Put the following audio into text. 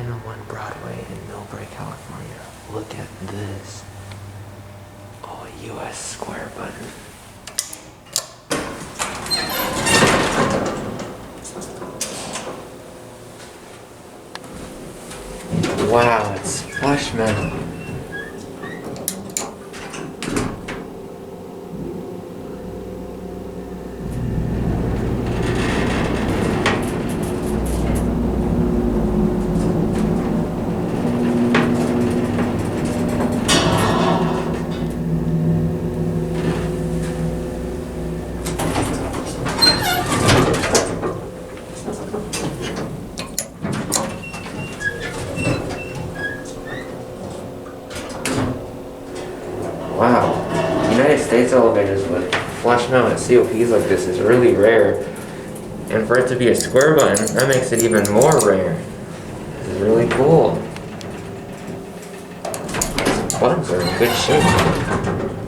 1001 Broadway in Millbrae, California. Look at this. Oh, a US square button. Wow, it's flush metal. Wow, United States elevators with flush mount COPs like this is really rare. And for it to be a square button, that makes it even more rare. This is really cool. Buttons are in good shape.